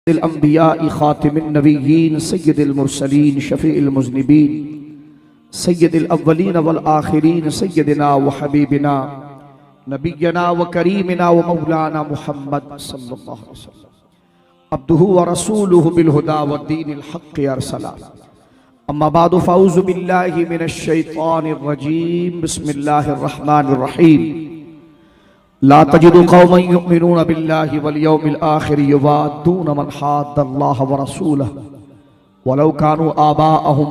अम्बिया खातिमिन नबिय्यीन सय्यिदिल मुरसलीन शफ़ीइल मुज़निबीन सय्यिदिल अव्वलीन वल आखिरीन सय्यदिना व हबीबिना नबिय्यना व करीमिना व मौलाना मुहम्मद सल्लल्लाहु अलैहि वसल्लम अब्दुहु व रसूलुहु बिल हुदा व दीनिल हक़्क़ अरसला अम्मा बादु फ़अऊज़ु बिल्लाहि मिनश शैतानिर रजीम बिस्मिल्लाहिर रहमानिर रहीम ला तजिदु कौमन युमिनून बिल्लाहि वल यौमिल आखिर युवाद्दून मन हाद्दल्लाह व रसूलहु वलौ कानू आबाअहुम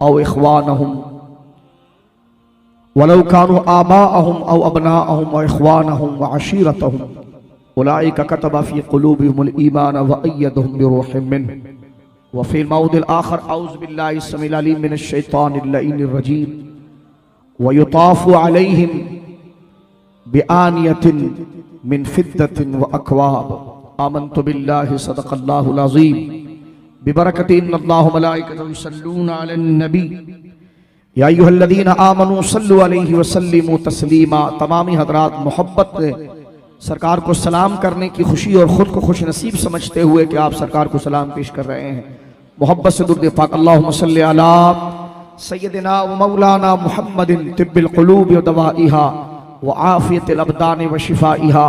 औ इख्वानहुम औ अबनाअहुम व इख्वानहुम व अशीरतहुम उलाइका कतब फी क़ुलूबिहिमुल ईमान व अय्यदहुम बिरूहिम मिन्हु व फ़िल मौदिल आखिर औज़ु बिल्लाहि समीइल अलीम मिनश शैतानिर लईनिर रजीम व युताफ़ु अलैहिम बिआनियतिन मिन फिद्दतिन व अक्वाब आमन्तु बिल्लाहि सदक़ल्लाहुल अज़ीम बिबरकति इन्नल्लाह व मलाइकतहु युसल्लूना अलन नबी या अय्युहल्लज़ीना आमनू सल्लु अलैहि व सल्लिमू तस्लीमा। तमामी हज़रात मोहब्बत से सरकार को सलाम करने की खुशी और ख़ुद को खुश नसीब समझते हुए कि आप सरकार को सलाम पेश कर रहे हैं, मोहब्बत से दुरूद पाक अल्लाहुम्मा सल्लि अला सय्यदिना व मौलाना मुहम्मदिन तिब्बिल क़ुलूबि व दवाइहा व आफियतिल अबदानि व शिफाइहा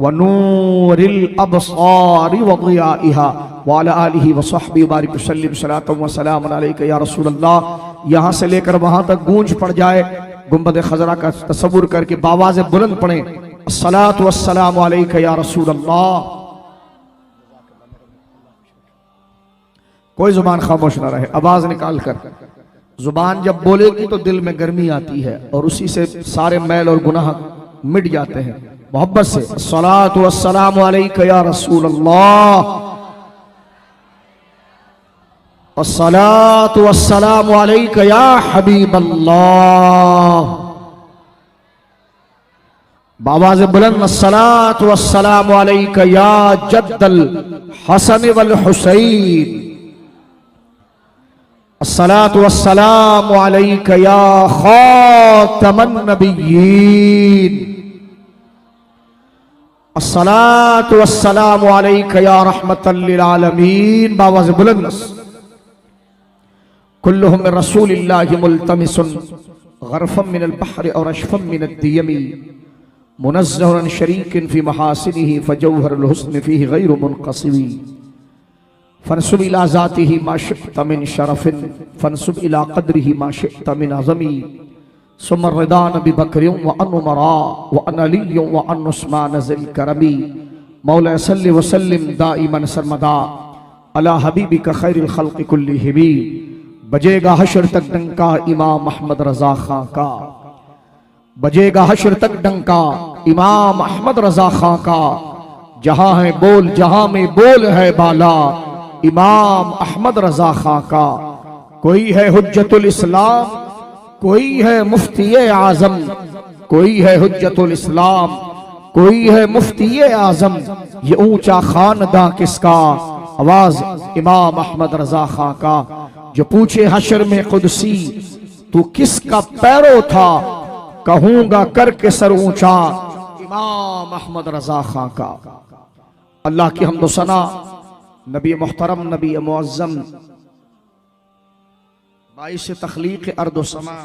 व नूरिल अबसारि व ज़ियाइहा व अला आलिहि व सहबिहि व बारिक वसल्लिम सलातन व सलामन अलैका या रसूलल्लाह। यहाँ से लेकर वहाँ तक गूंज पड़ जाए, गुंबद खजरा का तसव्वुर करके बावाज़ बुलंद पढ़ें अस्सलातु वस्सलामु अलैका या रसूलल्लाह। कोई जुबान खामोश ना रहे, आवाज निकाल कर। जुबान जब बोलेगी तो दिल में गर्मी आती है और उसी से सारे मैल और गुनाह मिट जाते हैं। मोहब्बत से अस्सलातु वस्सलामु अलैका या रसूलल्लाह, अस्सलातु वस्सलामु अलैका या हबीबल्लाह। बावाज़ बुलंद अस्सलातु वस्सलामु अलैका या जद्दल हसन वल हुसैन, अस्सलातु वस्सलामु अलैका या खातमन नबिय्यीन, अस्सलातु वस्सलामु अलैका या रहमतल लिल आलमीन। बावाज़ बुलंद कुल्लुहुम मिन रसूलिल्लाहि मुल्तमिसुन गरफम मिनल बहरि और अशफम मिनद दियमी मुनज़्ज़हन शरीकिन फी महासिनिही फजौहरुल हुस्न फीही गैरु मुनक़सिमी फनसुब इला ज़ातिही मा शिअत मिन शरफिन फनसुब इला क़द्रिही मा शिअत मिन अज़मी सुम्मा रिदा नबी बकरिन व अन उमरा व अन अली व अन उस्मान ज़िल करमी मौला सल्लि व सल्लिम दाइमन सरमदा अला हबीबिका खैरिल खल्क़ि कुल्लिहिम। बजेगा हश्र तक डंका इमाम अहमद रज़ा खां का, बजेगा हश्र तक डंका इमाम अहमद रज़ा खां का, जहां है बोल जहां में बोल है बाला इमाम अहमद रज़ा खां का। कोई है हुज्जतुल इस्लाम, कोई है मुफ्ती आज़म, कोई है हुज्जतुल इस्लाम, कोई है मुफ्ती आज़म, ये ऊंचा खानदां किसका? आवाज इमाम अहमद रज़ा खां का। जो पूछे हशर में कुदसी तू किसका पैरो था, कहूंगा करके सर ऊंचा इमाम अहमद रज़ा खां का। अल्लाह की हम्द व सना नबी मुहतरम नबी मुअज़्ज़म बाइस तख्लीक़ अर्द व समा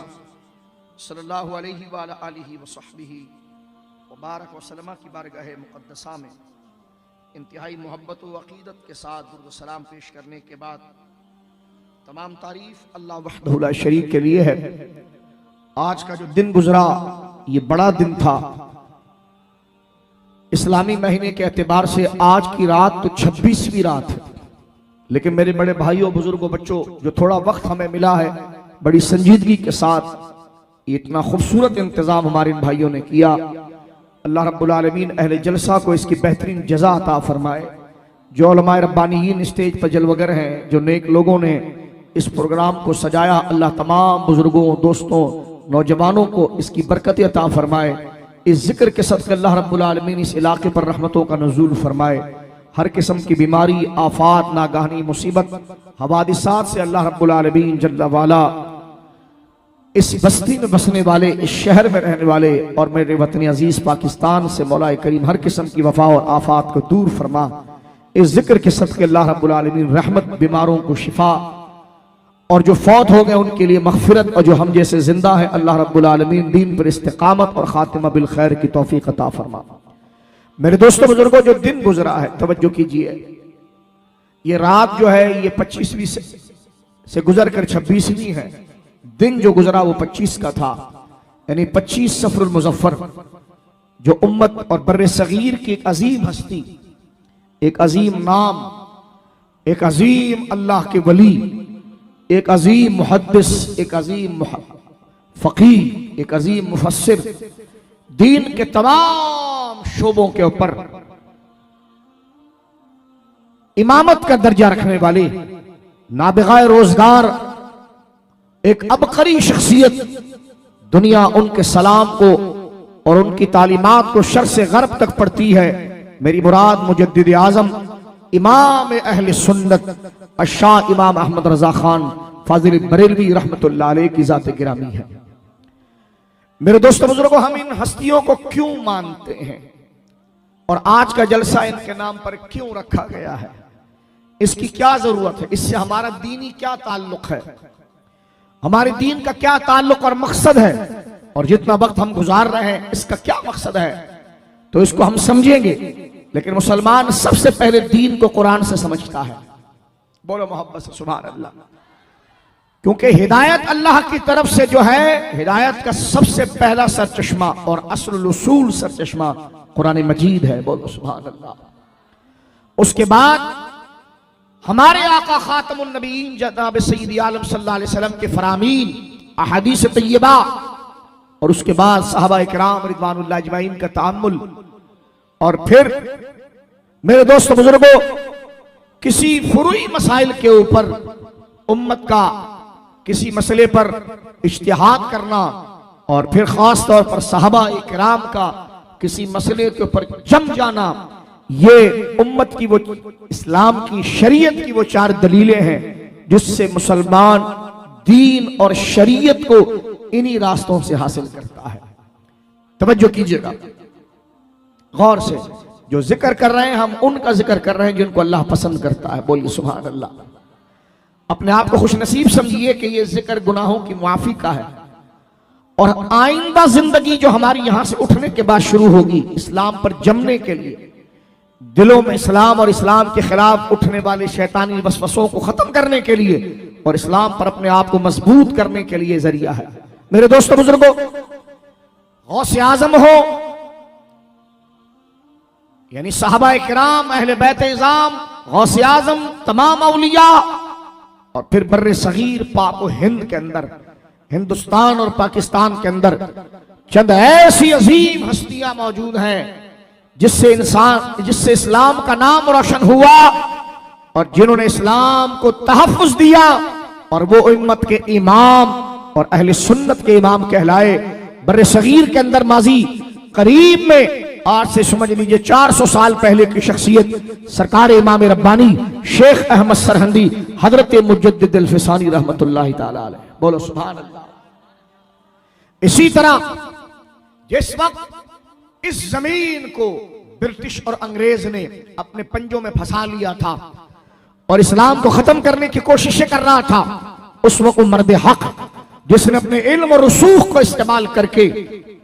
सल्लल्लाहु अलैहि व अला आलिहि व सहबिहि व बारक व सल्लम की बारगाह मुक़द्दसा में इंतहाई मोहब्बत व अक़ीदत के साथ दुरूद व सलाम पेश करने के बाद तमाम तारीफ अल्लाह वहदहु ला शरीक के लिए है। आज का जो दिन गुजरा ये बड़ा दिन था। इस्लामी महीने के एतबार से आज की रात तो 26वीं रात है, लेकिन मेरे बड़े भाइयों बुजुर्गों बच्चों जो थोड़ा वक्त हमें मिला है बड़ी संजीदगी के साथ ये इतना खूबसूरत इंतजाम हमारे इन भाइयों ने किया। अल्लाह रब्बुल आलमीन अहले जलसा को इसकी बेहतरीन जज़ा अता फरमाए। जो उलमाए रब्बानीयीन स्टेज पर जलवगर हैं, जो नेक लोगों ने इस प्रोग्राम को सजाया, अल्लाह तमाम बुजुर्गों दोस्तों नौजवानों को इसकी बरकत अता फरमाए। इस जिक्र के सदक़े अल्लाह रब्बुल आलमीन इस इलाके पर रहमतों का नुज़ूल फरमाए। हर किस्म की बीमारी, आफात, नागाहनी मुसीबत, हवादिसात से अल्लाह रब्बुल आलमीन जल्ल वाला इस बस्ती में बसने वाले, इस शहर में रहने वाले और मेरे वतन अजीज पाकिस्तान से मौला करीम हर किस्म की वफा और आफात को दूर फरमा। इस जिक्र के सदके अल्लाह रब्बुल आलमीन रहमत, बीमारों को शिफा, और जो फौत हो गए उनके लिए मग़फ़िरत, और जो हम जैसे जिंदा हैं अल्लाह रब्बुल आलमीन दीन पर इस्तिक़ामत और खातिमा बिल खैर की तौफ़ीक़ अता फरमा। मेरे दोस्तों बुजुर्गों, जो दिन गुजरा है तवज्जो कीजिए, ये रात जो है ये 25वीं से गुजर कर 26वीं है। दिन जो गुजरा वो 25 का था, यानी 25 सफरुल मुज़फ़्फ़र, जो उम्मत और बर्रे सगीर की एक अजीम हस्ती, एक अजीम नाम, एक अजीम अल्लाह के वली, एक अजीम मुहद्दिस, एक अजीम फ़क़ीह, एक अजीम मुफस्सिर, दीन के तमाम शोबों के ऊपर इमामत का दर्जा रखने वाले, नाबिगाए रोजगार, एक अबकरी शख्सियत, दुनिया उनके सलाम को और उनकी तालीमात को शर्क़ से ग़र्ब तक पढ़ती है। मेरी मुराद मुजद्दिद आज़म इमाम अहले सुन्नत अशाह इमाम अहमद रज़ा खान फाजिल बरेलवी रहमतुल्लाह अलैह की ज़ात गिरामी है। मेरे दोस्तों बुजुर्गों, हम इन हस्तियों को क्यों मानते हैं और आज का जलसा इनके नाम पर क्यों रखा गया है, इसकी क्या जरूरत है, इससे हमारा दीनी क्या ताल्लुक है, हमारे दीन का क्या ताल्लुक और मकसद है, और जितना वक्त हम गुजार रहे हैं इसका क्या मकसद है, तो इसको हम समझेंगे। लेकिन मुसलमान सबसे पहले दीन को कुरान से समझता है। बोलो मोहब्बत से सुभान अल्लाह। क्योंकि हिदायत अल्लाह की तरफ से जो है, हिदायत का सबसे पहला सरचश्मा और असलुल उसूल सरचश्मा कुरान मजीद है। बोलो सुभान अल्लाह। उसके बाद हमारे आका खातमुन नबीयीन जनाब सय्यद आलम सल्लल्लाहु अलैहि वसल्लम के फरामीन, अहादीस तय्यबा, और उसके बाद सहाबा इकराम रिज़वानुल्लाह अजमईन का ताअम्मुल, और फिर मेरे दोस्तों बुजुर्गों, किसी फुरूई मसाइल के ऊपर उम्मत का किसी मसले पर इज्तिहाद करना, और फिर खास तौर पर सहाबा इकराम का किसी मसले के ऊपर जम जाना, ये उम्मत की वो इस्लाम की शरीयत की वो 4 दलीलें हैं जिससे मुसलमान दीन और शरीयत को इन्हीं रास्तों से हासिल करता है। तवज्जो कीजिएगा गौर से, जो जिक्र कर रहे हैं हम उनका जिक्र कर रहे हैं जिनको अल्लाह पसंद करता है। बोलिए सुभान अल्लाह। अपने आप को खुशनसीब समझिए कि ये जिक्र गुनाहों की मुआफी का है, और आइंदा जिंदगी जो हमारी यहां से उठने के बाद शुरू होगी इस्लाम पर जमने के लिए, दिलों में इस्लाम और इस्लाम के खिलाफ उठने वाले शैतानी वसवसों को खत्म करने के लिए और इस्लाम पर अपने आप को मजबूत करने के लिए जरिया है। मेरे दोस्तों बुजुर्गों, गौसे आजम हो यानी साहबा किराम, अहले बैत इज़ाम, गौसे आजम, तमाम औलिया, और फिर बर्रे सगीर पाक हिंद के अंदर, हिंदुस्तान और पाकिस्तान के अंदर चंद ऐसी अजीम हस्तियां मौजूद हैं जिससे इस्लाम का नाम रोशन हुआ और जिन्होंने इस्लाम को तहफ़्फ़ुज़ दिया, और वो उम्मत के इमाम और अहले सुन्नत के इमाम कहलाए। बर्रे सगीर के अंदर माजी करीब में, आज से समझ लीजिए 400 साल पहले की शख्सियत सरकार इमाम रब्बानी शेख अहमद सरहंदी हजरत मुजद्दिद अल-फिसानी रहमतुल्लाहि ताला अलैह। बोलो सुभान अल्लाह। इसी तरह जिस वक्त इस जमीन को ब्रिटिश और अंग्रेज ने अपने पंजों में फंसा लिया था और इस्लाम को खत्म करने की कोशिशें कर रहा था, उस वक्त मर्द हक जिसने अपने इल्म और रसूख को इस्तेमाल करके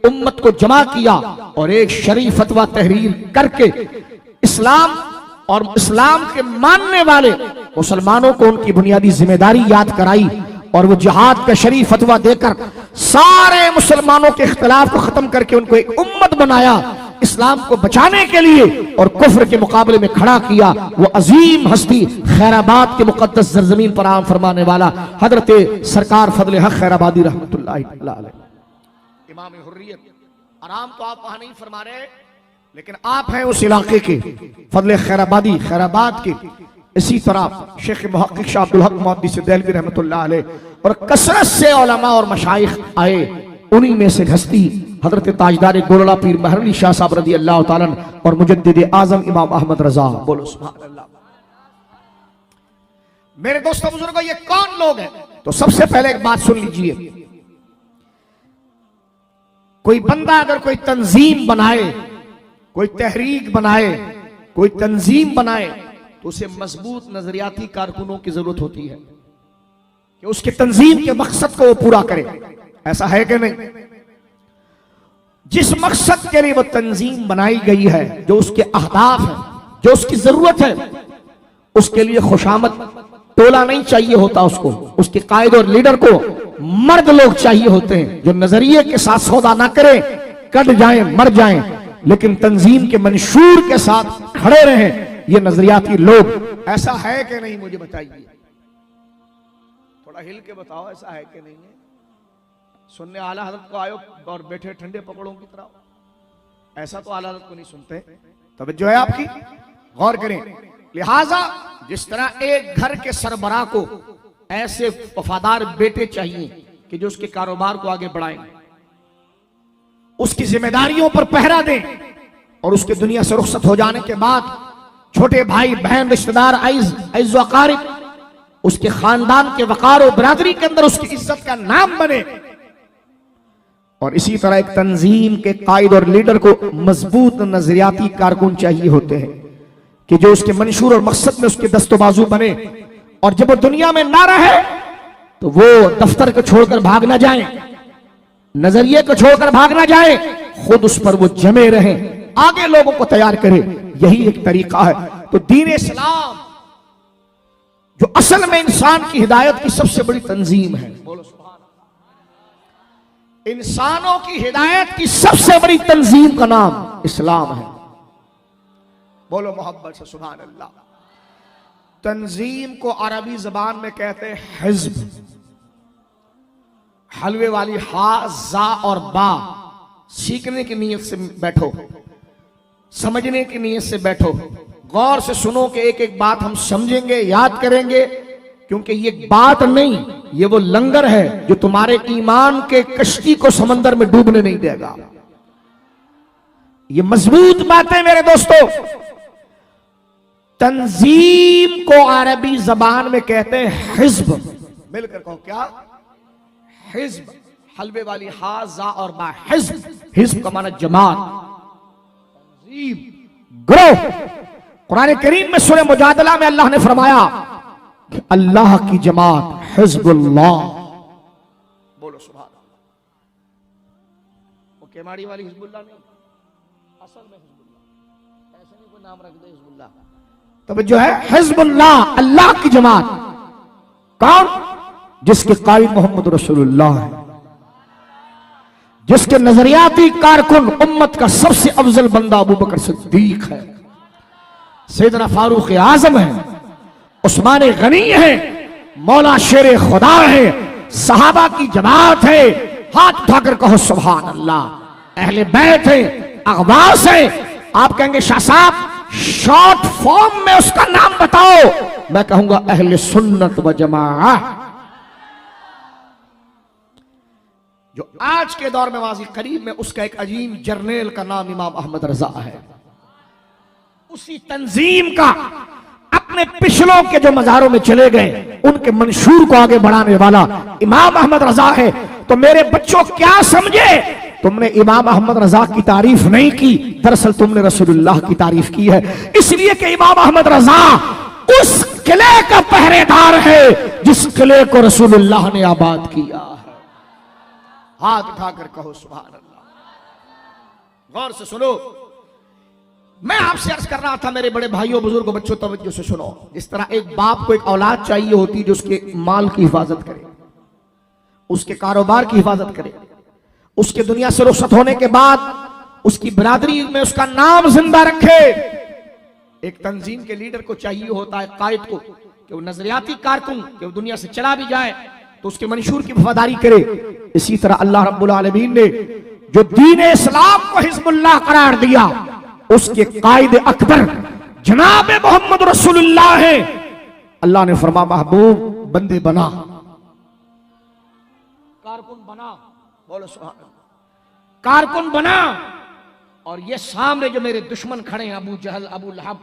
उम्मत को जमा किया और एक शरीफ फतवा तहरीर करके इस्लाम और इस्लाम के मानने वाले मुसलमानों को उनकी बुनियादी जिम्मेदारी याद कराई, और वो जिहाद का शरीफ फतवा देकर सारे मुसलमानों के इख्तिलाफ को खत्म करके उनको एक उम्मत बनाया, इस्लाम को बचाने के लिए और कुफ्र के मुकाबले में खड़ा किया। वो अजीम हस्ती खैराबाद के मुकद्दस सरजमीन पर आम फरमाने वाला हजरत सरकार फजल हक खैराबादी रहमतुल्लाहि अलैह, इमाम हुर्रियत। आराम तो आप वहां नहीं फरमा रहे, लेकिन आप हैं उस इलाके के फजल खैराबादी, खैराबाद के। इसी तरह शेख मुहक्किक शाह अब्दुल हक मुहद्दिस देहलवी रहमतुल्लाह अलैह, और कसरत से उलमा और मशाइख आए, उन्हीं में से हस्ती हजरत ताजदार गोरला पीर महरली शाह साहब रज़ी अल्लाह तआला और मुजद्दिद आज़म इमाम अहमद रज़ा। बोलो सुभान अल्लाह। मेरे दोस्तों बुजुर्गों, ये कौन लोग हैं? तो सबसे पहले एक बात सुन लीजिए, कोई बंदा अगर कोई तंजीम बनाए, कोई तहरीक बनाए, कोई तंजीम बनाए, तो उसे मजबूत नजरियाती कारकुनों की जरूरत होती है कि उसके तंजीम के मकसद को वो पूरा करे। ऐसा है कि नहीं? जिस मकसद के लिए वो तंजीम बनाई गई है, जो उसके अहदाफ है, जो उसकी जरूरत है, उसके लिए खुशामद टोला नहीं चाहिए होता उसको। उसके कायद और लीडर को मर्द लोग चाहिए होते हैं जो नजरिए के साथ सौदा ना करें, कट जाएं, मर जाएं, लेकिन तंजीम के मंशूर के साथ खड़े रहें। ये नजरियाती लोग। ऐसा है कि नहीं? मुझे बताइए, थोड़ा हिल के बताओ, ऐसा है कि नहीं है? सुनने आला हजरत को आयो और बैठे ठंडे पकड़ों की तरह, ऐसा तो आला हजरत को नहीं सुनते। तवज्जो है आपकी, गौर करें। लिहाजा जिस तरह एक घर के सरबराह को ऐसे वफादार बेटे चाहिए कि जो उसके कारोबार को आगे बढ़ाएं, उसकी जिम्मेदारियों पर पहरा दें, और उसके दुनिया से रुखसत हो जाने के बाद छोटे भाई बहन रिश्तेदार अइज़ व अकारिब उसके खानदान के वकार और बरादरी के अंदर उसकी इज्जत का नाम बने। और इसी तरह एक तंजीम के कायद और लीडर को मजबूत नजरियाती कारकुन चाहिए होते हैं कि जो उसके मंशूर और मकसद में उसके दस्तोबाजू बने, और जब वो दुनिया में ना रहे तो वो दफ्तर को छोड़कर भाग ना जाए, नजरिए को छोड़कर भाग ना जाए, खुद उस पर वो जमे रहे, आगे लोगों को तैयार करे। यही एक तरीका है। तो दीन इस्लाम जो असल में इंसान की हिदायत की सबसे बड़ी तंजीम है, बोलो सुभान अल्लाह, इंसानों की हिदायत की सबसे बड़ी तंजीम का नाम इस्लाम है। बोलो मोहब्बत से सुभान अल्लाह। तंजीम को अरबी जबान में कहते हैं हिज्ब। हलवे वाली हा, जा और बा सीखने की नीयत से बैठो, समझने की नीयत से बैठो, गौर से सुनो कि एक एक बात हम समझेंगे, याद करेंगे, क्योंकि ये बात नहीं, ये वो लंगर है जो तुम्हारे ईमान के कश्ती को समंदर में डूबने नहीं देगा। ये मजबूत बातें मेरे दोस्तों। तंजीम को अरबी जबान में कहते हैं हिज्ब। मिलकर कहो क्या? हिज्ब। हलवे वाली हा, जा और बा, हिज्ब। हिज्ब का माना जमात, तंजीम, ग्रोह। कुरान करीम में सूरह मुजादला में अल्लाह ने फरमाया कि अल्लाह की जमात हिज्बुल्लाह। बोलो सुभान अल्लाह। वो केमाड़ी वाली हिज्बुल्लाह नहीं, असल में हिज्बुल्लाह। ऐसे नहीं कोई नाम रख दे हिज्बुल्लाह। तब जो है हिज्बुल्लाह, अल्लाह की जमात। कौन? जिसके कायद मोहम्मद रसूलुल्लाह है, जिसके नजरियाती कारकुन उम्मत का सबसे अफजल बंदा अबू बकर सिद्दीक है, सैयदना फारूक आजम है, उस्मान गनी है, मौला शेर खुदा है, सहाबा की जमात है। हाथ उठाकर कहो सुभान अल्लाह। अहले बैत है, अगवास है। आप कहेंगे शाह साहब शॉर्ट फॉर्म में उसका नाम बताओ, मैं कहूंगा अहले सुन्नत व जमाअह। जो आज के दौर में वाजी करीब में उसका एक अजीम जर्नल का नाम इमाम अहमद रजा है। उसी तंजीम का अपने पिछलों के जो मज़ारों में चले गए उनके मंशूर को आगे बढ़ाने वाला इमाम अहमद रजा है। तो मेरे बच्चों क्या समझे, तुमने इमाम अहमद रजा की तारीफ नहीं की, दरअसल तुमने रसूलुल्लाह की तारीफ की है। इसलिए कि इमाम अहमद रजा उस किले का पहरेदार है जिस किले को रसूलुल्लाह ने आबाद किया है। हाथ उठाकर कहो सुभान अल्लाह। गौर से सुनो, मैं आपसे अर्ज कर रहा था मेरे बड़े भाइयों बुजुर्गों बच्चों, तवज्जो से सुनो। जिस तरह एक बाप को एक औलाद चाहिए होती जो उसके माल की हिफाजत करे, उसके कारोबार की हिफाजत करे, उसके दुनिया से रुखसत होने के बाद उसकी बिरादरी में उसका नाम जिंदा रखे। एक तंजीम के लीडर को चाहिए होता है, कायद को, कि वो नजरियाती कारकुन कि वो दुनिया से चला भी जाए तो उसके मंशूर की वफादारी करे। इसी तरह अल्लाह रब्बुल आलमीन ने जो दीन इस्लाम को हिज़्बुल्लाह करार दिया, उसके कायद अकबर जनाब मोहम्मद रसूलुल्लाह है। अल्लाह ने फरमा महबूब बंदे बना, कारकुन बना, बोलो सुभान अल्लाह, कारकुन बना। और ये सामने जो मेरे दुश्मन खड़े हैं, अबू जहल, अबू लहब,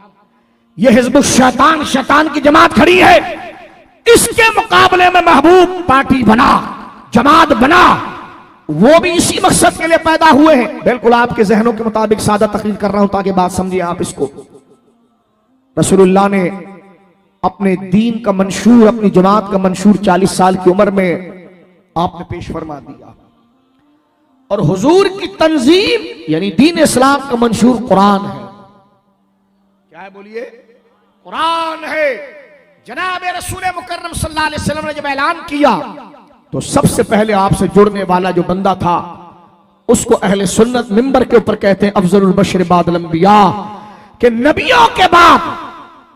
ये हिज़्बुल शैतान, शैतान की जमात खड़ी है। इसके मुकाबले में महबूब पार्टी बना, जमात बना। वो भी इसी मकसद के लिए पैदा हुए हैं। बिल्कुल आपके जहनों के मुताबिक सादा तकरीर कर रहा हूं ताकि बात समझिए आप इसको। रसूलुल्लाह ने अपने दीन का मंशूर, अपनी जमात का मंशूर 40 साल की उम्र में आपने पेश फरमा दिया। और हुजूर की तंजीम यानी दीन इस्लाम का मंशूर कुरान है। क्या है बोलिए? कुरान है। जनाब रसूल मुकर्रम सल्लल्लाहु अलैहि वसल्लम ने जब ऐलान किया तो सबसे पहले आपसे जुड़ने वाला जो बंदा था उसको अहले सुन्नत मिंबर के ऊपर कहते हैं अफजलुल बशर बादल अंबिया, कि नबियों के बाद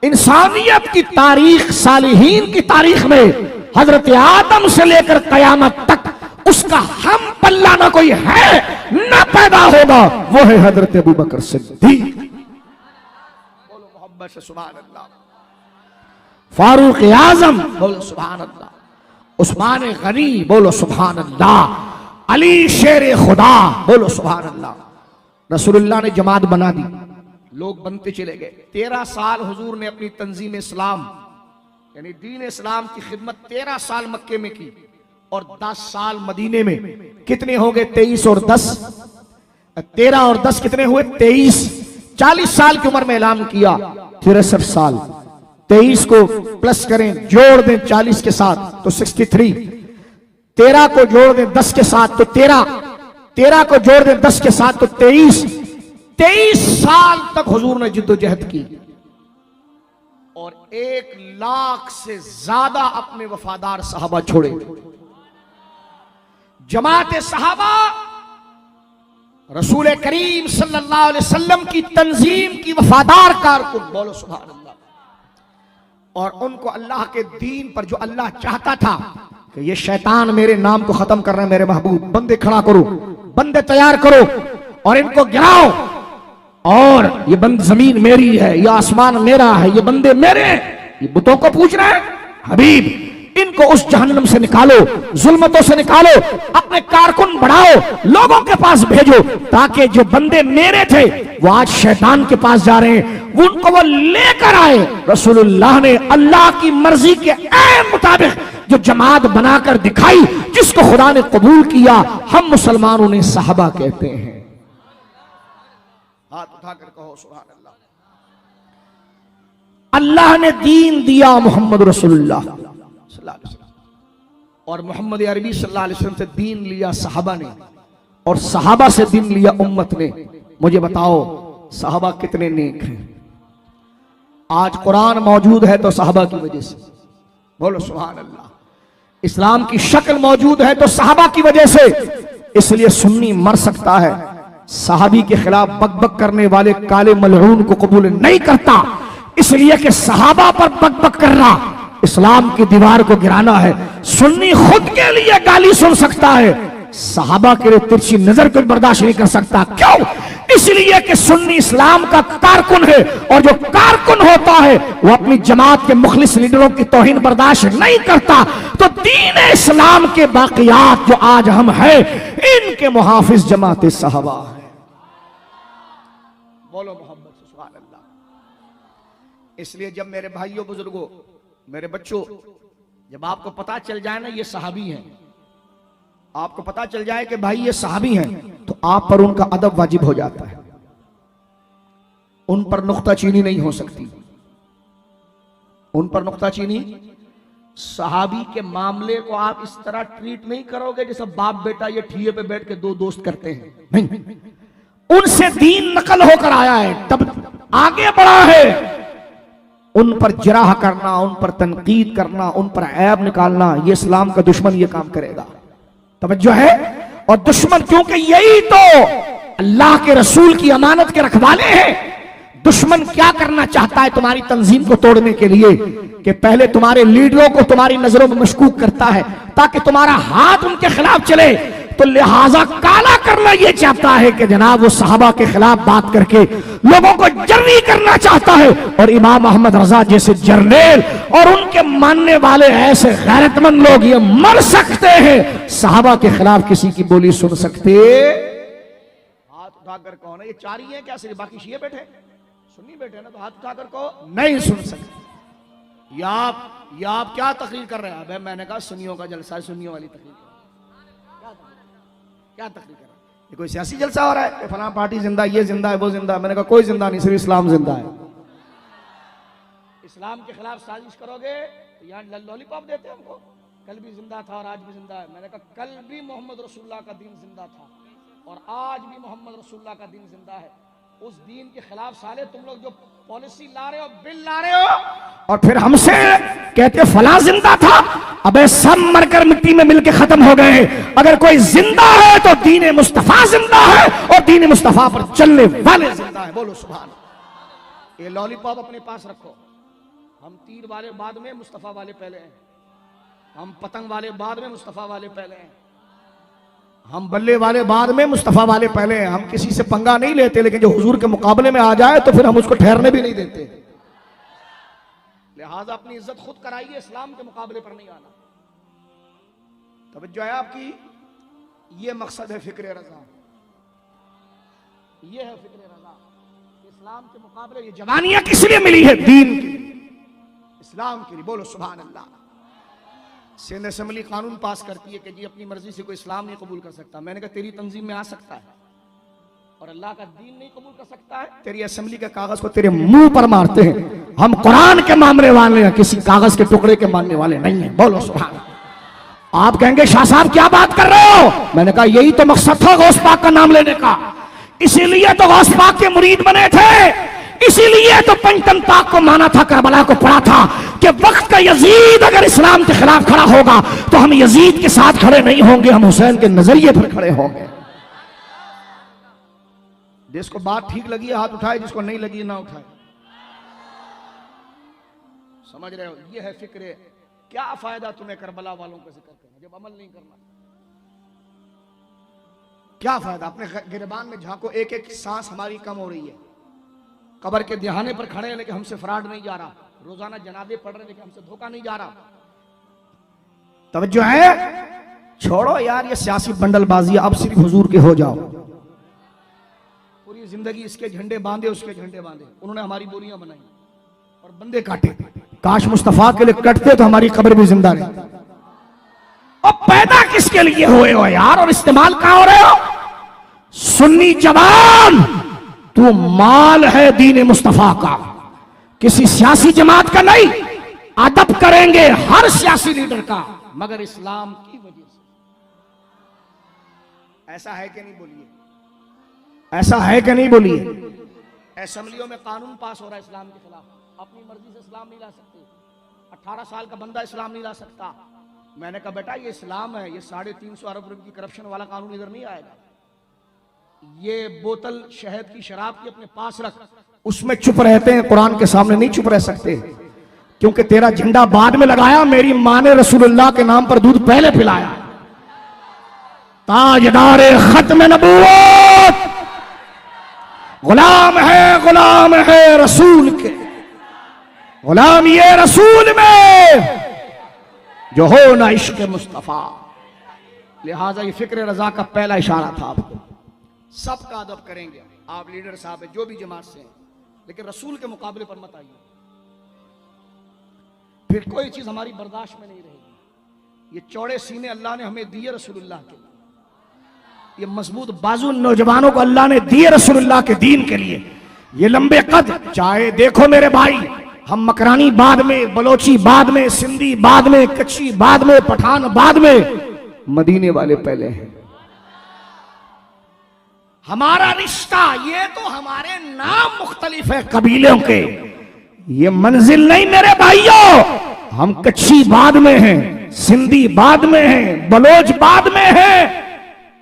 इंसानियत की तारीख, सालिहीन की तारीख में हजरत आदम से लेकर कयामत तक उसका हम पल्ला ना कोई है ना पैदा होगा, वो है हजरत अबू बकर सिद्दीक। बोलो मोहब्बत से सुभान अल्लाह। फारूक आजम, बोलो सुभान अल्लाह। उस्मान गनी, बोलो सुभान अल्लाह। अली शेर खुदा, बोलो सुभान अल्लाह। रसूलुल्लाह ने जमात बना दी, लोग बनते चले गए। 13 साल हुजूर ने अपनी तंजीम इस्लाम यानी दीन इस्लाम की खिदमत 13 साल मक्के में की और 10 साल मदीने में। कितने हो गए? 23 और 10, 13 और 10 कितने हुए? 23। 40 साल की उम्र में ऐलान किया, 63 साल। 23 को प्लस करें, जोड़ दें 40 के साथ तो 63। 13 को जोड़ दें 10 के साथ तो 13। 13 को जोड़ दें 10 के साथ तो 23। 23 साल तक हुजूर ने जिद्दोजहद की और 1 लाख से ज्यादा अपने वफादार सहाबा छोड़े। जमात सहाबा रसूल करीम सल्लल्लाहु अलैहि वसल्लम की तंजीम की वफादार कारकुन, बोलो सुभान अल्लाह। और उनको अल्लाह के दीन पर जो अल्लाह चाहता था कि ये शैतान मेरे नाम को खत्म कर रहे हैं, मेरे महबूब बंदे खड़ा करो, बंदे तैयार करो और इनको गिराओ, और ये बंद जमीन मेरी है, ये आसमान मेरा है, ये बंदे मेरे हैं, ये बुतों को पूछ रहे हैं। हबीब इनको उस जहन्नम से निकालो, जुल्मतों से निकालो, अपने कारकुन बढ़ाओ, लोगों के पास भेजो, ताकि जो बंदे मेरे थे वो आज शैतान के पास जा रहे हैं, वो उनको वो लेकर आए। रसूलुल्लाह ने अल्लाह की मर्जी के ऐन मुताबिक जो जमात बनाकर दिखाई, जिसको खुदा ने कबूल किया, हम मुसलमानों ने सहाबा कहते हैं। हाथ उठाकर कहो सुभान अल्लाह। अल्लाह ने दीन दिया मोहम्मद रसूलुल्लाह सल्लल्लाहु अलैहि वसल्लम, और मोहम्मद अरबी सल्लल्लाहु अलैहि वसल्लम से दीन लिया सहाबा ने, और सहाबा से दीन लिया उम्मत ने। मुझे बताओ सहाबा कितने नेक हैं? आज कुरान मौजूद है तो सहाबा की वजह से, बोलो सुभान अल्लाह। इस्लाम की शक्ल मौजूद है तो सहाबा की वजह से। इसलिए सुन्नी मर सकता है, सहाबी के खिलाफ बकबक करने वाले काले मलऊन को कबूल नहीं करता, इसलिए कि सहाबा पर बकबक करना इस्लाम की दीवार को गिराना है। सुन्नी खुद के लिए गाली सुन सकता है, सहाबा के लिए तिरछी नजर को बर्दाश्त नहीं कर सकता। क्यों? इसलिए कि सुन्नी इस्लाम का कारकुन है, और जो कारकुन होता है वो अपनी जमात के मुखलिस लीडरों की तौहीन बर्दाश्त नहीं करता। तो दीन इस्लाम के बाकियात जो आज हम हैं, इनके मुहाफिज जमात सहाबा है। बोलो मोहम्मद सुभान अल्लाह। इसलिए जब मेरे भाइयों बुजुर्गों, मेरे बच्चों, जब आपको पता चल जाए ना ये सहाबी हैं, आपको पता चल जाए कि भाई ये सहाबी हैं, तो आप पर उनका अदब वाजिब हो जाता है। उन पर नुक्ताचीनी नहीं हो सकती, उन पर नुक्ताचीनी। सहाबी के मामले को आप इस तरह ट्रीट नहीं करोगे जैसे बाप बेटा ये ठिये पे बैठ के दो दोस्त करते हैं, नहीं। उनसे दीन नकल होकर आया है, तब आगे बढ़ा है। उन पर जराह करना, उन पर तनकीद करना, उन पर ऐब निकालना, ये इस्लाम का दुश्मन ये काम करेगा। तवज्जो है? और दुश्मन क्योंकि यही तो अल्लाह के रसूल की अमानत के रखवाले हैं। दुश्मन क्या करना चाहता है तुम्हारी तंजीम को तोड़ने के लिए? कि पहले तुम्हारे लीडरों को तुम्हारी नजरों में मशकूक करता है ताकि तुम्हारा हाथ उनके खिलाफ चले। तो लिहाजा काला करना यह चाहता है कि जनाब वो सहाबा के खिलाफ बात करके लोगों को जर्री करना चाहता है। और इमाम अहमद रजा जैसे जर्नेल और उनके मानने वाले ऐसे गैरतमंद लोग ये मर सकते हैं, सहाबा के खिलाफ किसी की बोली सुन सकते? हाथ उठाकर कौन है? ये चार ही है क्या? सिर्फ बाकी शिये बैठे, सुन्नी बैठे ना, तो हाथ उठाकर कहो नहीं सुन सकते। या आप क्या तकरीर कर रहे हैं? अबे मैंने कहा सुन्नियों का जलसा है, सुन्नियों वाली तकरीर। क्या तकरीर कर रहा है? ये कोई सियासी जलसा हो रहा है? फलां पार्टी जिंदा, ये जिंदा है, वो जिंदा है। मैंने कहा कोई जिंदा नहीं, सिर्फ इस्लाम जिंदा है। इस्लाम के खिलाफ साजिश करोगे तो यहाँ लॉलीपॉप देते हैं हमको, कल भी जिंदा था और आज भी जिंदा है। मैंने कहा कल भी मोहम्मद रसूलुल्लाह का दीन जिंदा था और आज भी मोहम्मद रसूलुल्लाह का दीन जिंदा है। उस दीन के खिलाफ साले तुम लोग जो पॉलिसी ला रहे हो, बिल ला रहे हो, और फिर हमसे कहते फला जिंदा था। अबे सब मरकर मिट्टी में मिलके खत्म हो गए। अगर कोई जिंदा है तो दीन मुस्तफा जिंदा है और दीन मुस्तफा पर चलने वाले जिंदा है। बोलो सुभान। ये लॉलीपॉप अपने पास रखो। हम तीर वाले बाद में, मुस्तफा वाले पहले हैं। हम पतंग वाले बाद में, मुस्तफा वाले पहले हैं। हम बल्ले वाले बाद में, मुस्तफा वाले पहले हैं। हम किसी से पंगा नहीं लेते, लेकिन जो हुजूर के मुकाबले में आ जाए तो फिर हम उसको ठहरने भी नहीं देते। लिहाजा अपनी इज्जत खुद कराइए, इस्लाम के मुकाबले पर नहीं आना। तवज्जो है आपकी। ये मकसद है फिक्र रजा, ये है फिक्र रजा। इस्लाम के मुकाबले ये जवानियां किस लिए मिली है? दीन के लिए, इस्लाम के लिए। बोलो सुभान अल्लाह। सिंध असेंबली कानून पास करती है कि जी अपनी मर्जी से कोई इस्लाम नहीं कबूल कर सकता। मैंने कहा तेरी तंजीम में आ सकता है और अल्लाह का दीन नहीं कबूल कर सकता है। तेरी असेंबली के कागज को तेरे मुंह पर मारते हैं। हम कुरान के मानने वाले हैं, किसी कागज के टुकड़े के मानने वाले नहीं है। बोलो सुभान। आप कहेंगे शाह साहब क्या बात कर रहे हो? मैंने कहा यही तो मकसद था गौस पाक का नाम लेने का, इसीलिए तो गौस पाक के मुरीद बने थे, इसीलिए तो पंचतन पाक को माना था, करबला को पढ़ा था कि वक्त का यजीद अगर इस्लाम के खिलाफ खड़ा होगा तो हम यजीद के साथ खड़े नहीं होंगे, हम हुसैन के नजरिए पर खड़े होंगे। जिसको बात ठीक लगी है हाथ उठाए, जिसको नहीं लगी ना उठाए। समझ रहे हो? ये है फिक्र। क्या फायदा तुम्हें करबला वालों का जिक्र करना जब अमल नहीं करना? क्या फायदा? अपने गिरबान में झांको, एक एक सांस हमारी कम हो रही है। कब्र के दिहाने पर खड़े हैं लेकिन हमसे फ्रॉड नहीं जा रहा। रोजाना जनाजे पढ़ रहे लेकिन हमसे धोखा नहीं जा रहा। तवज्जो है? छोड़ो यार ये सियासी बंडलबाजी, अब सिर्फ हुजूर के हो जाओ। पूरी जिंदगी इसके झंडे बांधे, उसके झंडे बांधे। उन्होंने हमारी बोरियां बनाई और बंदे काटे। काश मुस्तफा के लिए कटते तो हमारी कब्र भी जिंदा रहती। और पैदा किसके लिए हुए हो यार, और इस्तेमाल कहां हो रहे हो? सुन्नी जवान, तू माल है दीन मुस्तफा का, किसी सियासी जमात का नहीं। अदब करेंगे हर सियासी लीडर का, मगर इस्लाम की वजह से। ऐसा है कि नहीं बोलिए? ऐसा है कि नहीं बोलिए? असेंबलियों में कानून पास हो रहा है इस्लाम के खिलाफ। अपनी मर्जी से इस्लाम नहीं ला सकते। 18 साल का बंदा इस्लाम नहीं ला सकता। मैंने कहा बेटा ये इस्लाम है, ये 350 अरब रुपए की करप्शन वाला कानून इधर नहीं आएगा। ये बोतल शहद की शराब की अपने पास रख, उसमें चुप रहते हैं, कुरान के सामने नहीं चुप रह सकते, क्योंकि तेरा झंडा बाद में लगाया, मेरी माँ ने रसूलुल्लाह के नाम पर दूध पहले पिलाया। ताजदारे खत्म नबूवत, गुलाम है रसूल के, गुलाम ये रसूल में जो हो ना इश्क मुस्तफा। लिहाजा ये फिक्र रजा का पहला इशारा था। आपको सबका अदब करेंगे, आप लीडर साहब है जो भी जमात से हैं, लेकिन रसूल के मुकाबले पर मत आइए, फिर कोई चीज हमारी बर्दाश्त में नहीं रहेगी। ये चौड़े सीने अल्लाह ने हमें दिए रसूलुल्लाह के लिए, ये मजबूत बाजू नौजवानों को अल्लाह ने दिए रसूलुल्लाह के दीन के लिए, ये लंबे कद। चाहे देखो मेरे भाई, हम मकरानी बाद में, बलोची बाद में, सिंधी बाद में, कच्ची बाद में, पठान बाद में, मदीने वाले पहले हैं। हमारा रिश्ता, ये तो हमारे नाम मुख्तलिफ है कबीलों के, ये मंजिल नहीं मेरे भाइयों। हम कच्ची बाद में हैं, सिंधी बाद में हैं, बलोच बाद में हैं,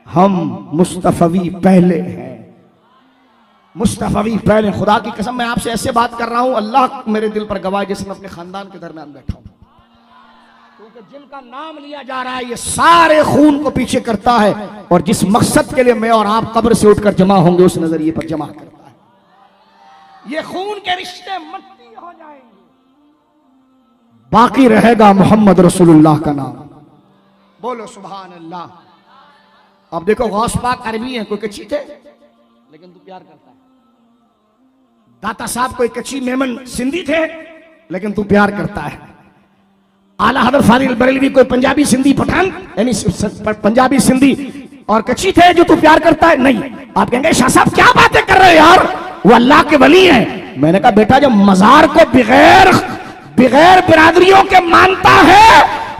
हम मुस्तफवी पहले हैं। मुस्तफवी पहले। खुदा की कसम मैं आपसे ऐसे बात कर रहा हूं, अल्लाह मेरे दिल पर गवाह, जैसे मैं अपने खानदान के दरमियान बैठा हूं, क्योंकि जिनका नाम लिया जा रहा है ये सारे खून को पीछे करता है, और जिस मकसद के लिए मैं और आप कब्र से उठकर जमा होंगे उस नजरिए पर जमा करता है। ये खून के रिश्ते मट्टी हो जाएंगे, बाकी रहेगा मोहम्मद रसूलुल्लाह का नाम। बोलो सुभान अल्लाह। अब देखो गौस पाक अरबी है, कोई कच्ची थे लेकिन तू प्यार करता है। दाता साहब कोई कच्ची मेमन सिंधी थे लेकिन तू प्यार करता है। आला हज़रत फारिल बरेलवी कोई पंजाबी सिंधी पठान, यानी पंजाबी सिंधी और कच्ची थे जो तू प्यार करता है। नहीं, आप कहेंगे शाह साहब क्या बातें कर रहे हो यार, वो अल्लाह के वली हैं, मैंने कहा बेटा जब मजार को बगैर बगैर बिरादरियों के मानता है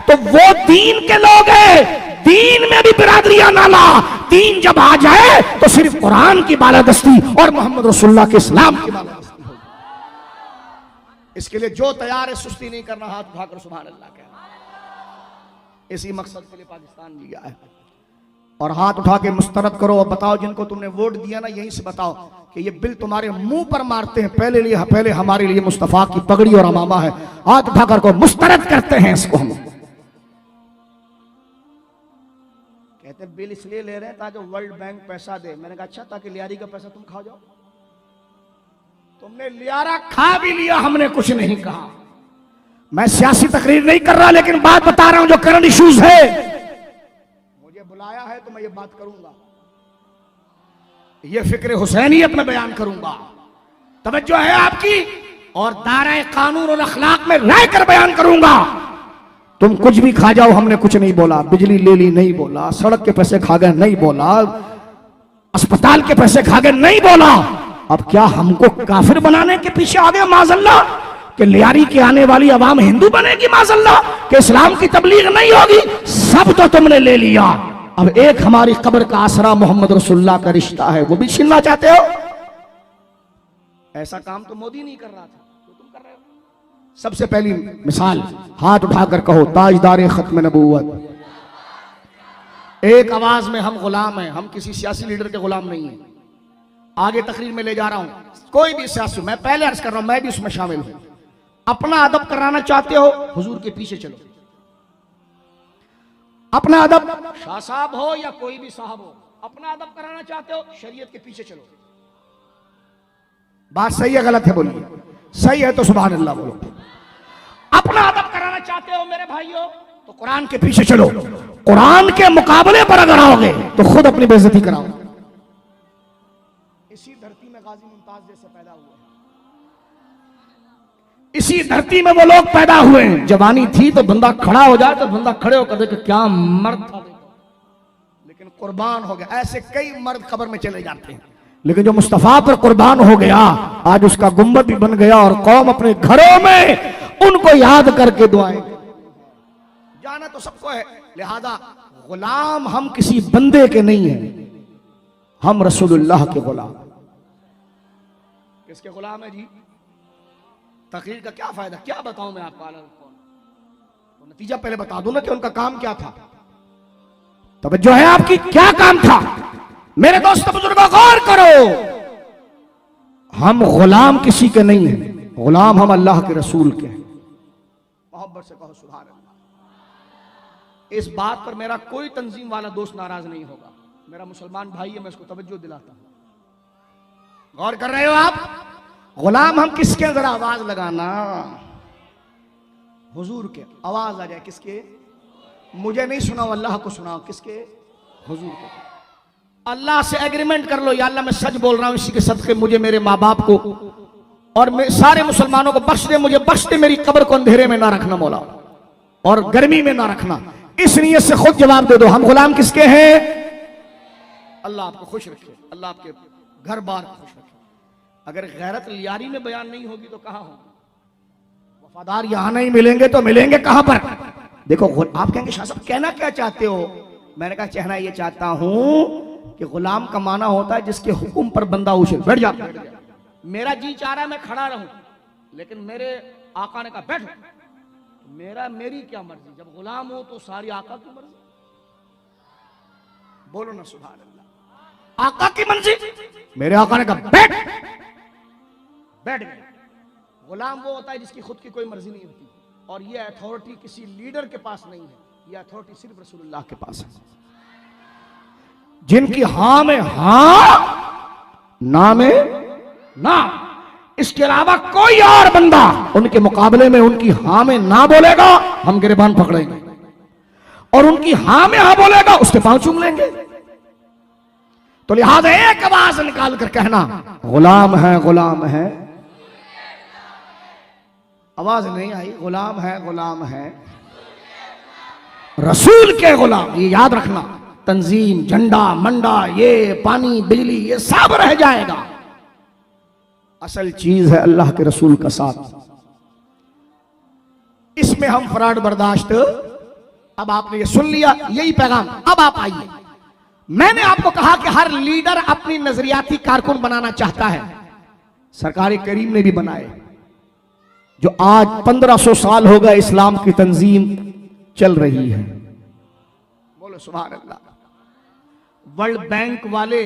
तो वो दीन के लोग हैं। दीन में भी बिरादरियां ना ला, दीन जब आ जाए तो सिर्फ कुरान की बालादस्ती और मोहम्मद रसूलुल्लाह के इस्लाम की बालादस्ती होगी। इसके लिए जो तैयार है सुस्ती नहीं करना, हाथ उठाकर सुभान अल्लाह कहना। इसी मकसद के लिए पाकिस्तान लिया है। और हाथ उठा के मुस्तरद करो और बताओ जिनको तुमने वोट दिया ना, यहीं से बताओ कि ये बिल तुम्हारे मुंह पर मारते हैं। पहले हमारे लिए मुस्तफा की पगड़ी और अमामा है, हाथ उठाकर को मुस्तरद करते हैं इसको। हम कहते हैं बिल इसलिए ले रहे हैं ताकि वर्ल्ड बैंक पैसा दे। मैंने कहा अच्छा, ताकि लियारी का पैसा तुम खा जाओ। तुमने लियारा खा भी लिया, हमने कुछ नहीं कहा। मैं सियासी तकरीर नहीं कर रहा, लेकिन बात बता रहा हूं जो करंट इश्यूज है। मुझे बुलाया है तो मैं ये बात करूंगा, ये फिक्र हुसैनी अपना बयान करूंगा। तवज्जो है आपकी, और दायरे कानून और अखलाक में रहकर बयान करूंगा। तुम कुछ भी खा जाओ, हमने कुछ नहीं बोला। बिजली ले ली नहीं बोला, सड़क के पैसे खा गए नहीं बोला, अस्पताल के पैसे खा गए नहीं बोला। अब क्या हमको काफिर बनाने के पीछे आ गए माज़अल्लाह कि लियारी के आने वाली अवाम हिंदू बनेगी, माज़अल्लाह कि इस्लाम की तबलीग नहीं होगी। सब तो तुमने ले लिया। अब एक हमारी कब्र का आसरा मोहम्मद रसूलुल्लाह का रिश्ता है, वो भी छीनना चाहते हो। ऐसा काम तो मोदी नहीं कर रहा था, तो तुम कर रहे हो। सबसे पहली मिसाल, हाथ उठाकर कहो ताजदार खत्म नबूवत। एक आवाज में हम गुलाम हैं, हम किसी सियासी लीडर के गुलाम नहीं हैं। आगे तकरीर में ले जा रहा हूं, कोई भी सियासी, मैं पहले अर्ज कर रहा हूं, मैं भी उसमें शामिल हूं। अपना अदब कराना चाहते हो, हुजूर के पीछे चलो। अपना अदब, शाह साहब हो या कोई भी साहब हो, अपना अदब कराना चाहते हो, शरीयत के पीछे चलो। बात सही है गलत है बोलिए? सही है तो सुभान अल्लाह बोलो। अपना अदब कराना चाहते हो मेरे भाइयों, तो कुरान के पीछे चलो। कुरान के मुकाबले पर अगर आओगे तो खुद अपनी बेइज्जती कराओ। इसी धरती में गाजी मुमताज जैसे पैदा हुए, इसी धरती में वो लोग पैदा हुए हैं। जवानी थी तो बंदा खड़ा हो जाए तो बंदा खड़े होकर देखे क्या मर्द था, लेकिन कुर्बान हो गया। ऐसे कई मर्द कब्र में चले जाते हैं, लेकिन जो मुस्तफा पर कुर्बान हो गया, आज उसका गुंबद भी बन गया और कौम अपने घरों में उनको याद करके दुआएं। जाना तो सबको है, लिहाजा गुलाम हम किसी बंदे के नहीं हैं, हम रसूलुल्लाह के गुलाम। किसके गुलाम है जी? तकरीर का क्या फायदा, क्या बताऊं मैं आपको? तो नतीजा पहले बता दूं ना कि उनका काम क्या था। तवज्जो है आपकी, क्या काम था? मेरे दोस्तों बुजुर्गों गौर करो, हम गुलाम किसी के नहीं हैं, गुलाम हम अल्लाह के रसूल के हैं। मोहब्बत से कहो सुभान अल्लाह। इस बात पर मेरा कोई तंजीम वाला दोस्त नाराज नहीं होगा, मेरा मुसलमान भाई है, मैं उसको तवज्जो दिलाता हूं। गौर कर रहे हो आप? गुलाम हम किसके? जरा आवाज लगाना, हुजूर के। आवाज आ जाए किसके? मुझे नहीं सुनाओ, अल्लाह को सुनाओ। किसके? हुजूर के। अल्लाह से एग्रीमेंट कर लो, या अल्लाह मैं सच बोल रहा हूं, इसी के सदके मुझे, मेरे माँ बाप को और सारे मुसलमानों को बख्श दे, मुझे बख्श दे, मेरी कब्र को अंधेरे में ना रखना मौला, और गर्मी में ना रखना। इस नियत से खुद जवाब दे दो, हम गुलाम किसके हैं? अल्लाह आपको खुश रखे, अल्लाह आपके घर बार खुश रखे। अगर गैरत लियारी में बयान नहीं होगी तो कहां होगी? वफादार यहां नहीं मिलेंगे तो मिलेंगे कहां पर? देखो आप कहेंगे शाह साहब कहना क्या चाहते हो? मैंने कहा कहना ये चाहता हूं कि गुलाम का माना होता है जिसके हुक्म पर बंदा उछल बैठ जा। मेरा जी चाह रहा है मैं खड़ा रहूं, लेकिन मेरे आका ने कहा बैठो, मेरी क्या मर्जी? जब गुलाम हो तो सारी आका की मर्जी। बोलो ना सुभान अल्लाह। आका की मर्जी, मेरे आका ने कहा बैठ गए। गुलाम वो होता है जिसकी खुद की कोई मर्जी नहीं होती, और ये अथॉरिटी किसी लीडर के पास नहीं है, ये अथॉरिटी सिर्फ रसूलुल्लाह के पास है। जिनकी हां में हां, ना में ना, इसके अलावा कोई और बंदा उनके मुकाबले में उनकी हां में ना बोलेगा, हम गिरबान पकड़ेंगे, और उनकी हां में हां बोलेगा उसके पांव चूम लेंगे। तो लिहाजा एक आवाज निकाल कर कहना गुलाम है, गुलाम है। आवाज नहीं आई, गुलाम है, गुलाम है, रसूल के गुलाम। ये याद रखना, तंजीम, झंडा, मंडा, ये पानी, बिजली, ये सब रह जाएगा। असल चीज है अल्लाह के रसूल का साथ। इसमें हम फराड बर्दाश्त। अब आपने ये सुन लिया, यही पैगाम। अब आप आइए, मैंने आपको कहा कि हर लीडर अपनी नजरियाती कारकुन बनाना चाहता है। सरकार करीम ने भी बनाए। जो आज 1500 साल हो गए इस्लाम की तंजीम चल रही है, बोलो सुभान अल्लाह। वर्ल्ड बैंक वाले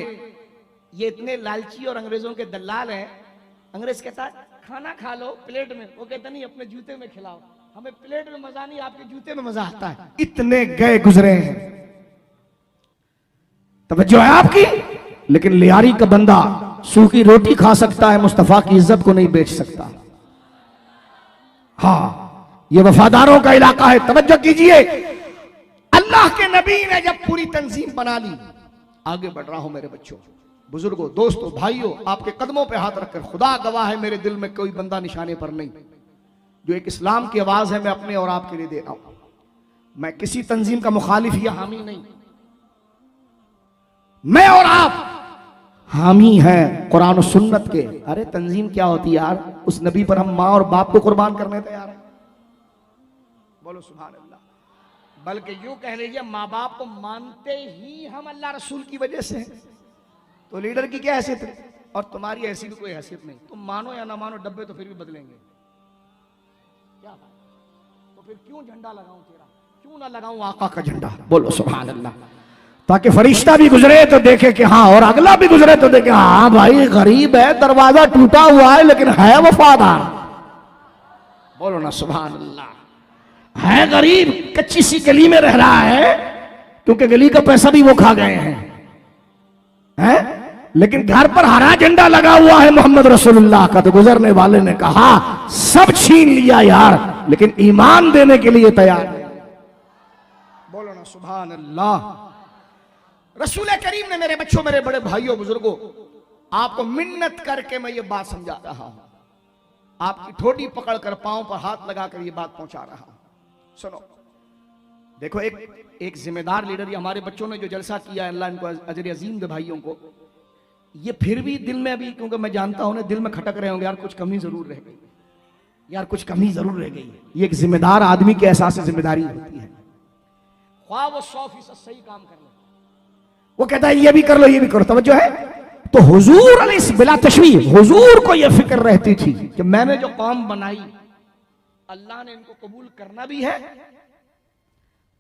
ये इतने लालची और अंग्रेजों के दलाल हैं। अंग्रेज कहता है खाना खा लो प्लेट में, वो कहता नहीं अपने जूते में खिलाओ। हमें प्लेट में मजा नहीं, आपके जूते में मजा आता है। इतने गए गुजरे हैं, तवज्जो है आपकी। लेकिन लियारी का बंदा सूखी रोटी खा सकता है, मुस्तफा की इज्जत को नहीं बेच सकता। हाँ, ये वफादारों का इलाका है। तवज्जो कीजिए, अल्लाह के नबी ने जब पूरी तंजीम बना ली, आगे बढ़ रहा हूं मेरे बच्चों, बुजुर्गों, दोस्तों, भाइयों, आपके कदमों पे हाथ रखकर खुदा गवाह है मेरे दिल में कोई बंदा निशाने पर नहीं। जो एक इस्लाम की आवाज है मैं अपने और आपके लिए दे रहा हूं। मैं किसी तंजीम का मुखालिफ या हामी नहीं। मैं और आप हामी हैं कुरान और सुन्नत के। अरे तंजीम क्या होती है यार, उस नबी पर हम माँ और बाप को कुर्बान करने तैयार हैं। बोलो सुभान अल्लाह। बल्कि यूं कह लीजिए माँ बाप को मानते ही हम अल्लाह रसूल की वजह से हैं। तो लीडर की क्या हैसियत है? और तुम्हारी ऐसी भी कोई हैसियत नहीं। तुम मानो या ना मानो, डब्बे तो फिर भी बदलेंगे। क्या तो फिर क्यों झंडा लगाऊं तेरा, क्यों ना लगाऊं आका का झंडा? बोलो सुभान अल्लाह। ताकि फरिश्ता भी गुजरे तो देखे कि हाँ, और अगला भी गुजरे तो देखे हाँ भाई गरीब है, दरवाजा टूटा हुआ है लेकिन है वफादार। बोलो ना सुभान अल्लाह। है गरीब, कच्ची सी गली में रह रहा है क्योंकि गली का पैसा भी वो खा गए हैं, लेकिन घर पर हरा झंडा लगा हुआ है मोहम्मद रसूलुल्लाह का। तो गुजरने वाले ने कहा सब छीन लिया यार, लेकिन ईमान देने के लिए तैयार है। बोलो ना सुभान अल्लाह। रसूल करीम ने, मेरे बच्चों, मेरे बड़े भाइयों, बुजुर्गों, आपको मिन्नत करके मैं ये बात समझा रहा हूं। आपकी ठोडी पकड़कर पांव पर हाथ लगाकर ये बात पहुंचा रहा हूं। सुनो, देखो, एक जिम्मेदार लीडर, ये हमारे बच्चों ने जो जलसा किया, अल्लाह इनको अजर अजीम दे भाइयों को। ये फिर भी दिल में अभी, क्योंकि मैं जानता हूं ना, दिल में खटक रहे होंगे यार कुछ कमी जरूर रह गई, यार कुछ कमी जरूर रह गई। ये एक जिम्मेदार आदमी के एहसास से जिम्मेदारी होती है। ख्वाह वो 100% सही काम कर ले, वो कहता है ये भी कर लो, ये भी करो। तवज्जो है। तो हुजूर अलैहि बिला तशबीह, हुजूर को यह फिक्र रहती थी कि मैंने जो कौम बनाई, अल्लाह ने इनको कबूल करना भी है।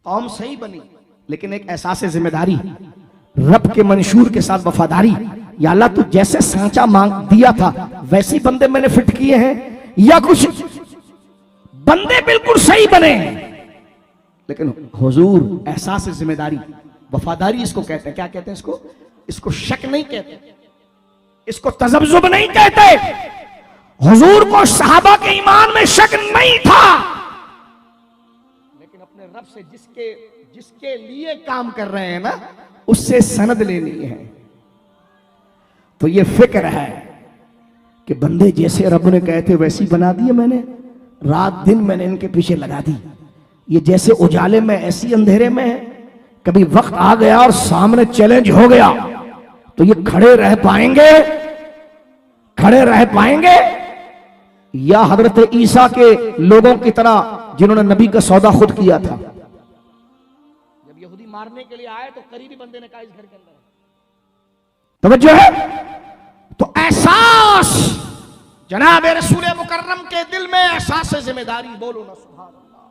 कौम सही बनी, लेकिन एक एहसास जिम्मेदारी, रब के मंशूर के साथ वफादारी। या अल्लाह तू जैसे सांचा मांग दिया था वैसे बंदे मैंने फिट किए हैं, या कुछ बंदे बिल्कुल सही बने हैं। लेकिन हुजूर एहसास जिम्मेदारी, वफादारी इसको कहते हैं। क्या कहते हैं इसको? इसको शक नहीं कहते, इसको तजब्जुब नहीं कहते। हुजूर को सहाबा के ईमान में शक नहीं था, लेकिन अपने रब से जिसके लिए काम कर रहे हैं ना, उससे सनद लेनी है। तो ये फिक्र है कि बंदे जैसे रब ने कहे थे वैसी बना दिए मैंने, रात दिन मैंने इनके पीछे लगा दी। ये जैसे उजाले में ऐसी अंधेरे में है, कभी वक्त आ गया और सामने चैलेंज हो गया तो ये खड़े रह पाएंगे, खड़े रह पाएंगे, या हजरत ईसा के लोगों की तरह जिन्होंने नबी का सौदा खुद किया था। जब यहूदी मारने के लिए आए तो करीबी बंदे ने कहा इस घर के अंदर। तवज्जो है। तो एहसास जनाब रसूल मुकर्रम के दिल में, एहसास जिम्मेदारी। बोलो ना सुभान अल्लाह।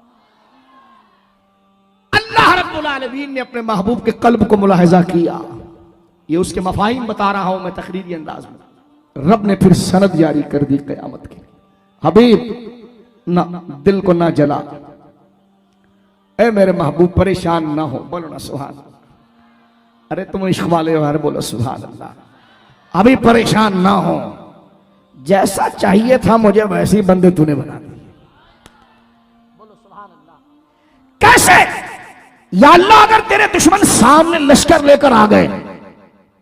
अल्लाह रब्बुल आलमीन ने अपने महबूब के कल्ब को मुलाहिजा किया। ये उसके मफाहिम बता रहा हूं मैं तकरीरी अंदाज में। रब ने फिर सनद जारी कर दी कयामत की। हबीब ना दिल को ना जला, ए मेरे महबूब परेशान ना हो। बोलो ना सुभान। अरे तुम इश्क वाले हो, बोलो सुभान अल्लाह। अभी परेशान ना हो, जैसा चाहिए था मुझे वैसे ही बंदे तूने बना दिए। बोलो सुभान अल्लाह। कैसे? या अल्लाह अगर तेरे दुश्मन सामने लश्कर लेकर आ गए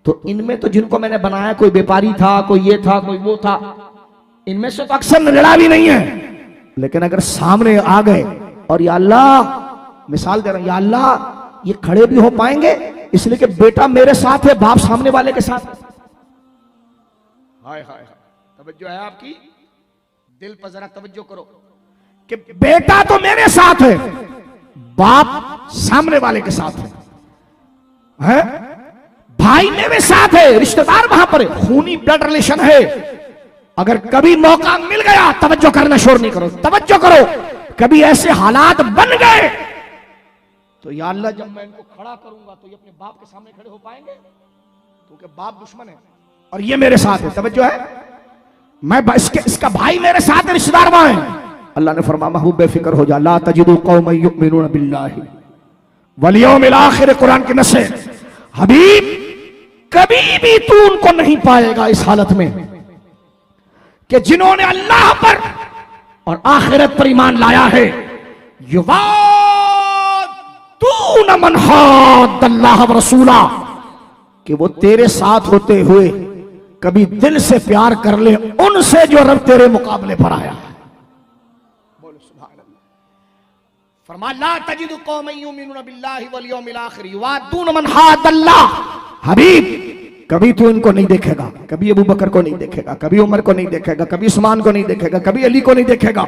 तो इनमें तो जिनको मैंने बनाया कोई व्यापारी था, कोई ये था, कोई वो था, इनमें से तो अक्सर नजड़ा भी नहीं है। लेकिन अगर सामने आ गए और या अल्लाह, मिसाल दे रहा हूं, या अल्लाह ये खड़े भी हो पाएंगे इसलिए कि बेटा मेरे साथ है, बाप सामने वाले के साथ। हाय हाय हाय। तवज्जो है आपकी? दिल पर जरा तवज्जो करो कि बेटा तो मेरे साथ है, बाप सामने वाले के साथ है? भाई मेरे साथ है, रिश्तेदार वहां पर है, खूनी ब्लड रिलेशन है। अगर कभी मौका मिल गया, तवज्जो करना शोर नहीं करो, तवज्जो करो, कभी ऐसे हालात बन गए तो या अल्लाह जब मैं इनको खड़ा करूंगा तो ये अपने बाप के सामने खड़े हो पाएंगे? क्योंकि बाप दुश्मन है और ये मेरे साथ है। तवज्जो है? मैं इसका भाई मेरे साथ है, रिश्तेदार वहां है। अल्लाह ने फरमाया महबूब बेफिक्र हो जा, ला तजिदु कौमन युमिनून बिल्लाहि वल यौमिल आखिर, कुरान के नसे। हबीब कभी भी तू उनको नहीं पाएगा इस हालत में कि जिन्होंने अल्लाह पर और आखिरत पर ईमान लाया है, युवादून मन हाद्दल्लाह व रसूला, कि वो तेरे साथ होते हुए कभी दिल से प्यार कर ले उनसे जो रब तेरे मुकाबले पर आया है। बोलो सुभान अल्लाह। फरमाया ला तजिदु कौमन युमिनून बिल्लाहि वल यौमिल आखिर युवादून मन हाद्दल्लाह। हबीब कभी तू इनको नहीं देखेगा, कभी अबू बकर को नहीं देखेगा, कभी उमर को नहीं देखेगा, कभी उस्मान को नहीं देखेगा, कभी अली को नहीं देखेगा,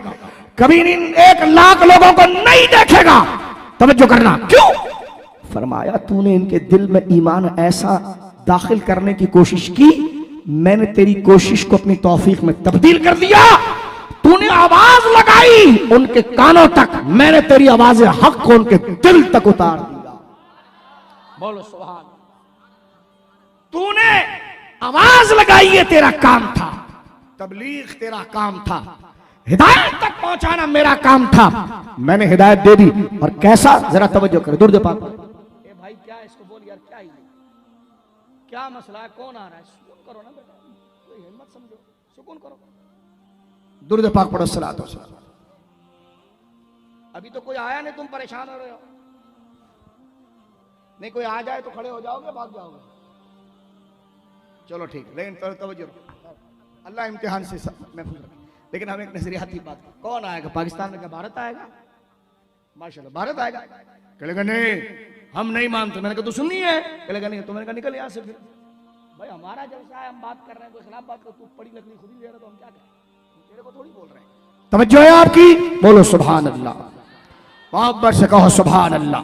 कभी इन 1 लाख लोगों को नहीं देखेगा। तवज्जो करना, क्यों? फरमाया तूने इनके दिल में ईमान ऐसा दाखिल करने की कोशिश की, मैंने तेरी कोशिश को अपनी तौफीक में तब्दील कर दिया। तूने आवाज लगाई उनके कानों तक, मैंने तेरी आवाज हक को उनके दिल तक उतार दिया। बोलो सुभान। तूने आवाज लगाई, ये तेरा काम था, तबलीग तेरा काम था, हिदायत तक पहुंचाना मेरा काम था, मैंने हिदायत दे दी। और कैसा, जरा तवज्जो करो, दुर्द पाक ए भाई क्या इसको बोल यार, क्या क्या मसला है, कौन आ रहा है? सुकून करो ना बेटा, कोई हिम्मत समझो, सुकून करो। दुर्द पाक पढ़ो सलात हो सलाम। अभी तो कोई आया नहीं, तुम परेशान हो रहे हो। नहीं कोई आ जाए तो खड़े हो जाओगे, भाग जाओगे? चलो ठीक, लेकिन तवज्जो, अल्लाह इम्तिहान से महफूज रखे। लेकिन हम एक नजरियाती बात, कौन आएगा? पाकिस्तान में क्या भारत आएगा? माशाल्लाह भारत आएगा। कहेगा नहीं हम नहीं मानते। मैंने कहा तू सुन्नी है? कहेगा नहीं। तो मैंने कहा निकल यहाँ से फिर। भाई हमारा जलसा है, हम बात कर रहे हैं, कोई खिलाफ बात कर, तू पड़ी लकड़ी खुद ही ले रहा, तो हम क्या करें? तेरे को थोड़ी बोल रहे हैं। तवज्जो है आपकी? बोलो सुभान अल्लाह, मोहब्बत से कहो सुभान अल्लाह।